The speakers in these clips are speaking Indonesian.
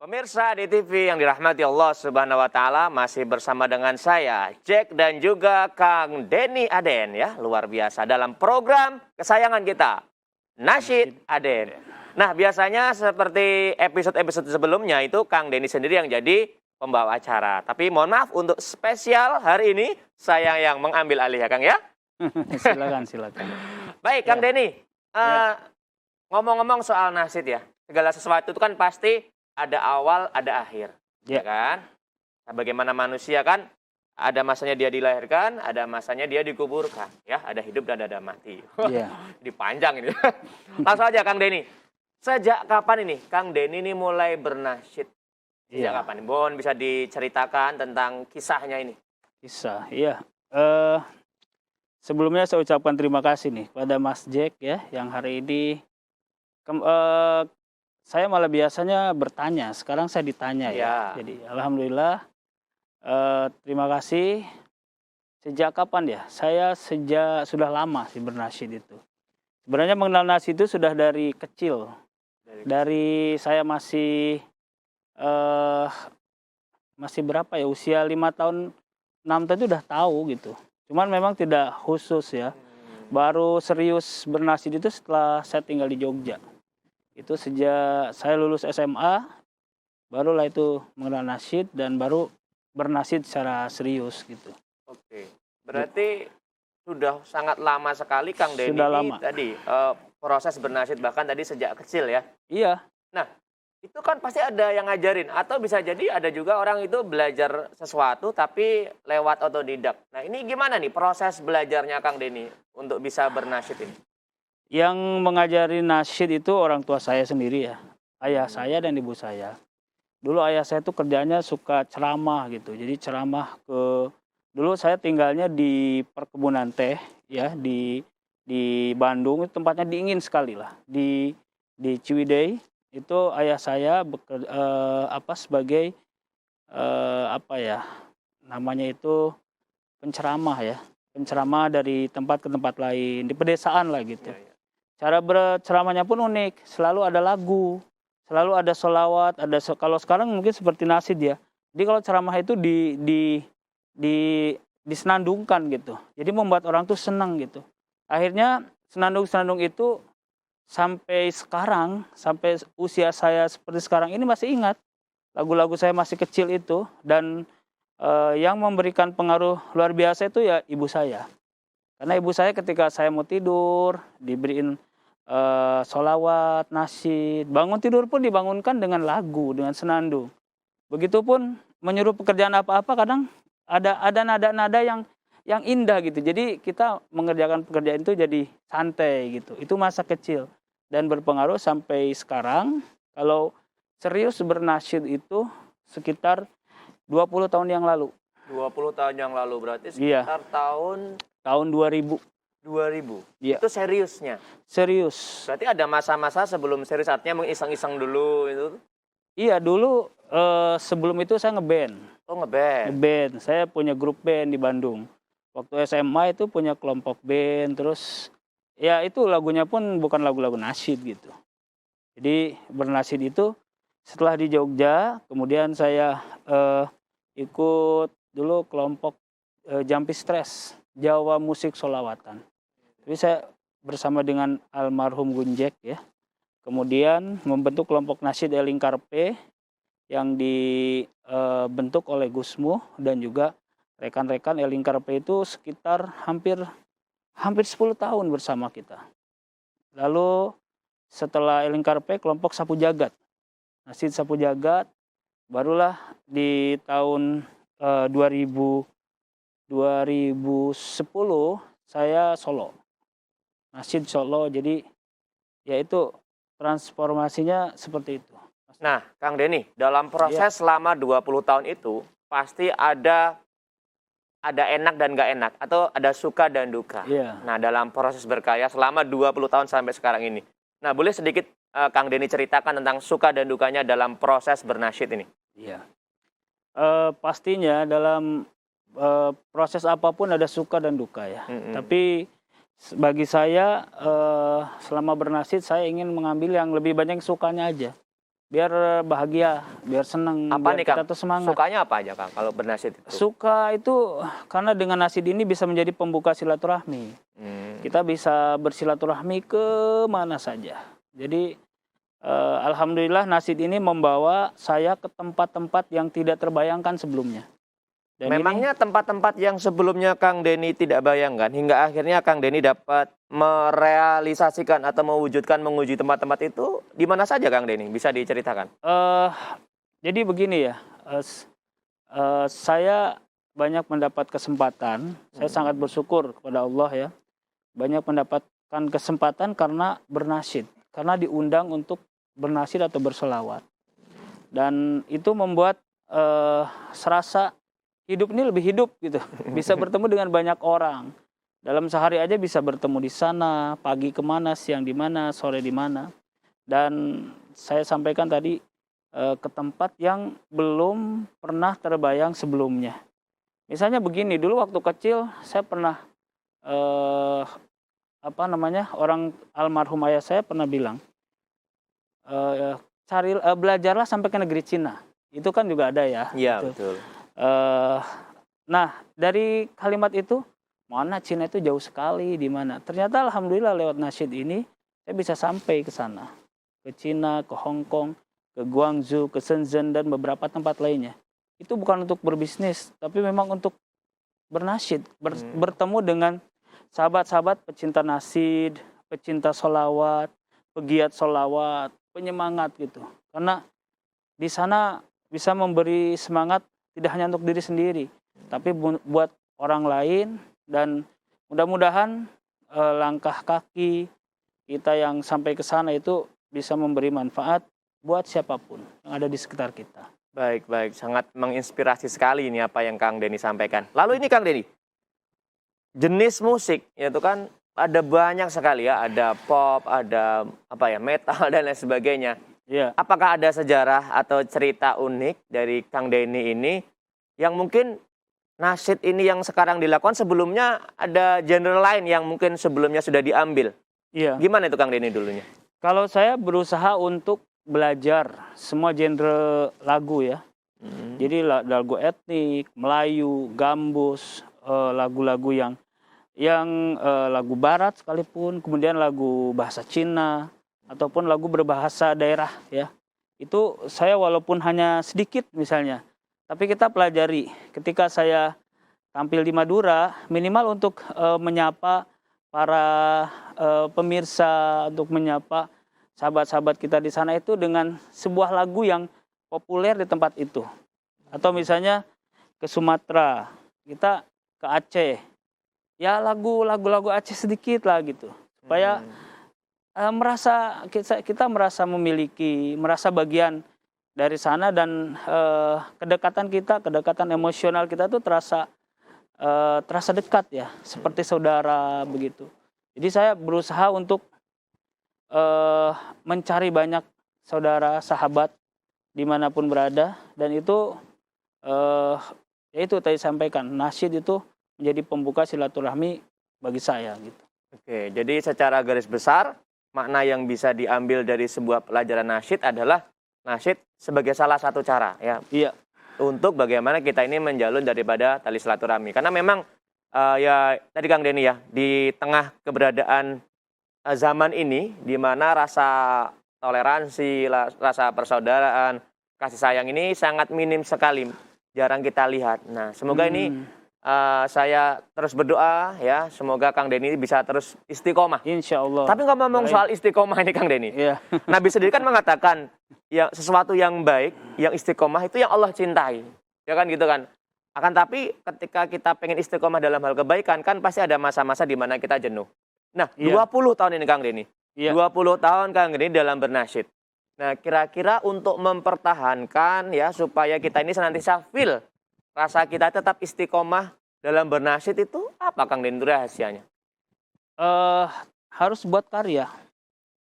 Pemirsa di TV yang dirahmati Allah Subhanahu wa taala, masih bersama dengan saya Jack dan juga Kang Denny Aden ya, luar biasa dalam program kesayangan kita, Nasyid Aden. Nah, biasanya seperti episode-episode sebelumnya itu Kang Denny sendiri yang jadi pembawa acara. Tapi mohon maaf untuk spesial hari ini saya yang mengambil alih ya Kang ya. Silakan, silakan. Baik Kang Ya. Denny, Ya. ngomong-ngomong soal nasyid ya, segala sesuatu itu kan pasti ada awal, ada akhir, ya Ya. kan? Nah, bagaimana manusia kan, ada masanya dia dilahirkan, ada masanya dia dikuburkan, ya, ada hidup dan ada mati. Iya. Jadi panjang ini. Langsung aja Kang Denny. Sejak kapan ini Kang Denny ini mulai bernasyid? Sejak Iya. kapan? Bon, bisa diceritakan tentang kisahnya ini? Kisah, iya. Sebelumnya saya ucapkan terima kasih nih pada Mas Jack ya, yang hari ini saya malah biasanya bertanya, sekarang saya ditanya ya. Ya. Jadi alhamdulillah, terima kasih. Sejak kapan ya? Saya sudah lama sih bernasyid itu. Sebenarnya mengenal nasyid itu sudah dari kecil. Dari saya masih berapa ya, usia 5 tahun, 6 tahun itu udah tahu gitu. Cuman memang tidak khusus ya. Baru serius bernasyid itu setelah saya tinggal di Jogja. Itu sejak saya lulus SMA, barulah itu mengenal nasyid dan baru bernasyid secara serius gitu. Oke, berarti sudah sangat lama sekali Kang Denny Sudah ini lama. tadi proses bernasyid, bahkan tadi sejak kecil ya. Iya, Nah, itu kan pasti ada yang ngajarin, atau bisa jadi ada juga orang itu belajar sesuatu tapi lewat otodidak. Nah, ini gimana nih proses belajarnya Kang Denny untuk bisa bernasyid ini? yang mengajari nasyid itu orang tua saya sendiri ya. Ayah saya dan ibu saya. Dulu ayah saya tuh kerjanya suka ceramah gitu. Jadi ceramah dulu saya tinggalnya di perkebunan teh ya, di Bandung, itu tempatnya dingin sekali lah. Di Ciwidey itu ayah saya sebagai apa ya namanya itu, penceramah ya. Penceramah dari tempat ke tempat lain, di pedesaan lah gitu. Iya, iya. Cara berceramahnya pun unik, selalu ada lagu, selalu ada sholawat, kalau sekarang mungkin seperti nasyid ya. Jadi kalau ceramah itu disenandungkan gitu. Jadi membuat orang tuh senang gitu. Akhirnya senandung-senandung itu sampai sekarang, sampai usia saya seperti sekarang ini masih ingat. Lagu-lagu saya masih kecil itu, dan yang memberikan pengaruh luar biasa itu ya ibu saya. Karena ibu saya ketika saya mau tidur diberiin sholawat, nasyid, bangun tidur pun dibangunkan dengan lagu, dengan senandung. Begitupun menyuruh pekerjaan apa-apa, kadang ada nada-nada yang indah gitu. Jadi kita mengerjakan pekerjaan itu jadi santai gitu. Itu masa kecil dan berpengaruh sampai sekarang. Kalau serius bernasyid itu sekitar 20 tahun yang lalu. 20 tahun yang lalu berarti Iya. sekitar tahun Tahun 2000. 2000. Iya. Itu seriusnya. Serius. Berarti ada masa-masa sebelum serius, artinya mengiseng-iseng dulu itu. Iya, dulu sebelum itu saya ngeband. Oh, ngeband. Ngeband. Saya punya grup band di Bandung. Waktu SMA itu punya kelompok band, terus ya itu lagunya pun bukan lagu-lagu nasyid gitu. Jadi bernasyid itu setelah di Jogja, kemudian saya ikut dulu kelompok Jampi Stress, Jawa Musik Sholawatan. Tapi saya bersama dengan almarhum Gunjek ya. Kemudian membentuk kelompok nasyid Elingkar P yang dibentuk oleh Gusmu dan juga rekan-rekan Elingkar P itu sekitar hampir 10 tahun bersama kita. Lalu setelah Elingkar P, kelompok Sapu Jagat. Nasyid Sapu Jagat, barulah di tahun 2010 saya solo. Nasyid solo, jadi ya itu transformasinya seperti itu. Nah, Kang Denny, dalam proses selama 20 tahun itu pasti ada enak dan gak enak, atau ada suka dan duka. Iya. Nah, dalam proses berkarya selama 20 tahun sampai sekarang ini. Nah, boleh sedikit Kang Denny ceritakan tentang suka dan dukanya dalam proses bernasyid ini? Iya. Pastinya dalam proses apapun ada suka dan duka ya. Tapi bagi saya selama bernasyid saya ingin mengambil yang lebih banyak sukanya aja. biar bahagia, biar senang, Apa biar nih kita Kang? tuh semangat. Sukanya apa aja Kang kalau bernasyid itu? Suka itu karena dengan nasyid ini bisa menjadi pembuka silaturahmi. Hmm. Kita bisa bersilaturahmi ke mana saja. Jadi alhamdulillah nasyid ini membawa saya ke tempat-tempat yang tidak terbayangkan sebelumnya. Dan Memangnya tempat-tempat yang sebelumnya Kang Denny tidak bayangkan hingga akhirnya Kang Denny dapat merealisasikan atau mewujudkan menguji tempat-tempat itu di mana saja Kang Denny? Bisa diceritakan? eh, jadi begini ya, saya banyak mendapat kesempatan. Saya sangat bersyukur kepada Allah ya. Banyak mendapatkan kesempatan karena bernasyid, karena diundang untuk bernasyid atau bersolawat. Dan itu membuat serasa hidup ini lebih hidup gitu. Bisa bertemu dengan banyak orang. Dalam sehari aja bisa bertemu di sana, pagi kemana, siang di mana, sore di mana. Dan saya sampaikan tadi ke tempat yang belum pernah terbayang sebelumnya. Misalnya begini, dulu waktu kecil saya pernah orang almarhum ayah saya pernah bilang, belajarlah sampai ke negeri Cina. Itu kan juga ada ya. Iya, gitu. betul. Nah, dari kalimat itu, mana Cina itu jauh sekali, di mana. Ternyata alhamdulillah lewat nasyid ini, saya bisa sampai ke sana. Ke Cina, ke Hong Kong, ke Guangzhou, ke Shenzhen, dan beberapa tempat lainnya. Itu bukan untuk berbisnis, tapi memang untuk bernasyid. Bertemu dengan sahabat-sahabat pecinta nasyid, pecinta solawat, pegiat solawat, penyemangat gitu. Karena di sana bisa memberi semangat tidak hanya untuk diri sendiri, tapi buat orang lain. Dan mudah-mudahan langkah kaki kita yang sampai ke sana itu bisa memberi manfaat buat siapapun yang ada di sekitar kita. Baik, baik. Sangat menginspirasi sekali ini apa yang Kang Denny sampaikan. Lalu ini Kang Denny, jenis musik itu kan ada banyak sekali ya, ada pop, ada metal dan lain sebagainya. Iya. Apakah ada sejarah atau cerita unik dari Kang Denny ini yang mungkin nasyid ini yang sekarang dilakukan sebelumnya ada genre lain yang mungkin sebelumnya sudah diambil? Iya. Gimana itu Kang Denny dulunya? Kalau saya berusaha untuk belajar semua genre lagu ya. Jadi lagu etnik, Melayu, gambus, lagu-lagu yang lagu barat sekalipun, kemudian lagu bahasa Cina ataupun lagu berbahasa daerah ya. Itu saya walaupun hanya sedikit misalnya, tapi kita pelajari. Ketika saya tampil di Madura, minimal untuk menyapa para pemirsa, untuk menyapa sahabat-sahabat kita di sana itu dengan sebuah lagu yang populer di tempat itu. Atau misalnya ke Sumatera, kita ke Aceh, ya lagu-lagu Aceh sedikit lah gitu, supaya kita merasa merasa bagian dari sana. Dan kedekatan emosional kita tuh terasa dekat ya, seperti saudara begitu. Jadi saya berusaha untuk mencari banyak saudara, sahabat dimanapun berada. Dan itu ya itu tadi sampaikan, nasyid itu menjadi pembuka silaturahmi bagi saya gitu. Oke, jadi secara garis besar makna yang bisa diambil dari sebuah pelajaran nasyid adalah nasyid sebagai salah satu cara ya. Iya. Untuk bagaimana kita ini menjalin daripada tali silaturahmi. Karena memang ya tadi Kang Denny ya, di tengah keberadaan zaman ini di mana rasa toleransi, rasa persaudaraan, kasih sayang ini sangat minim sekali, jarang kita lihat. Nah, semoga ini saya terus berdoa ya, semoga Kang Denny bisa terus istiqomah. Insya Allah. Tapi ngomong soal istiqomah ini Kang Denny, Iya. Nabi sendiri kan mengatakan ya sesuatu yang baik, yang istiqomah itu yang Allah cintai, ya kan gitu kan. Akan tapi ketika kita pengen istiqomah dalam hal kebaikan kan pasti ada masa-masa di mana kita jenuh. Nah, 20 tahun ini Kang Denny. Iya. 20 tahun Kang Denny dalam bernasyid. Nah, kira-kira untuk mempertahankan ya supaya kita ini senantiasa feel rasa kita tetap istiqomah dalam bernasyid itu apa Kang Denny rahasianya? Harus buat karya.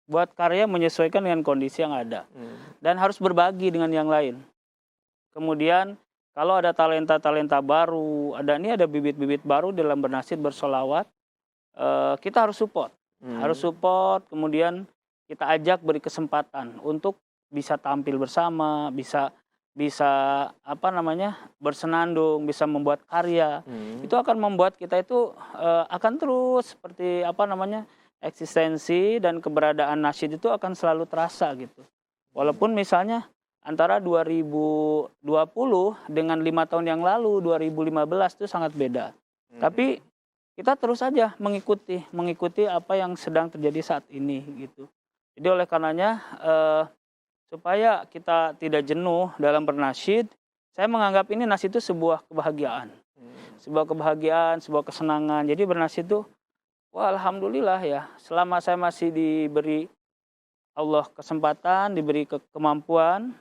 Buat karya menyesuaikan dengan kondisi yang ada. Dan harus berbagi dengan yang lain. Kemudian kalau ada talenta-talenta baru, ada bibit-bibit baru dalam bernasyid, bersolawat, kita harus support. Harus support, kemudian kita ajak, beri kesempatan untuk bisa tampil bersama, bisa bisa bersenandung, bisa membuat karya. Itu akan membuat kita itu akan terus seperti eksistensi dan keberadaan nasyid itu akan selalu terasa gitu. Walaupun misalnya antara 2020 dengan 5 tahun yang lalu 2015 itu sangat beda. Tapi kita terus saja mengikuti apa yang sedang terjadi saat ini gitu. Jadi oleh karenanya supaya kita tidak jenuh dalam bernasyid, saya menganggap ini nasyid itu sebuah kebahagiaan. Sebuah kebahagiaan, sebuah kesenangan. Jadi bernasyid itu, wah alhamdulillah ya, selama saya masih diberi Allah kesempatan, diberi kemampuan,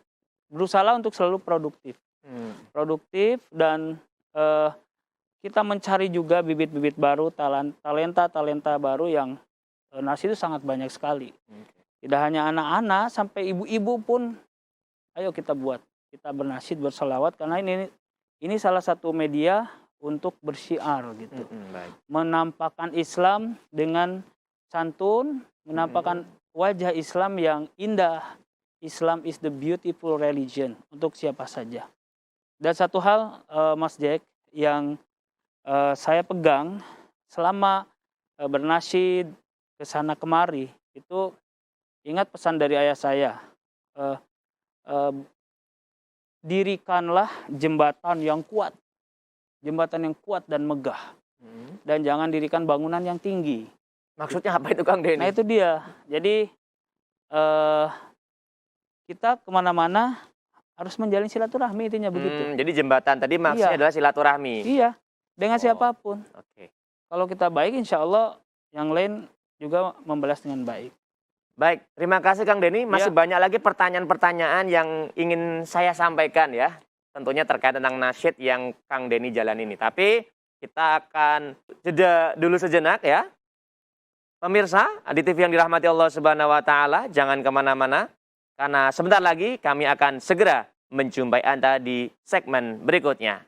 berusaha untuk selalu produktif. Produktif dan kita mencari juga bibit-bibit baru, talenta baru yang nasyid itu sangat banyak sekali. Tidak hanya anak-anak, sampai ibu-ibu pun, ayo kita bernasyid, bersolawat, karena ini salah satu media untuk bersyiar gitu. Menampakkan Islam dengan santun, menampakkan wajah Islam yang indah. Islam is the beautiful religion untuk siapa saja. Dan satu hal Mas Jack yang saya pegang selama bernasyid kesana kemari, itu ingat pesan dari ayah saya, dirikanlah jembatan yang kuat dan megah, dan jangan dirikan bangunan yang tinggi. Maksudnya apa itu Kang Denny? Nah itu dia, jadi kita kemana-mana harus menjalin silaturahmi, intinya begitu. Jadi jembatan tadi maksudnya adalah silaturahmi? Iya, dengan siapapun. Oke. Kalau kita baik, insya Allah yang lain juga membalas dengan baik. Baik, terima kasih Kang Denny. Masih banyak lagi pertanyaan-pertanyaan yang ingin saya sampaikan ya. Tentunya terkait tentang nasyid yang Kang Denny jalan ini. Tapi kita akan jeda dulu sejenak ya. Pemirsa, di TV yang dirahmati Allah Subhanahu wa Ta'ala, jangan kemana-mana. Karena sebentar lagi kami akan segera menjumpai Anda di segmen berikutnya.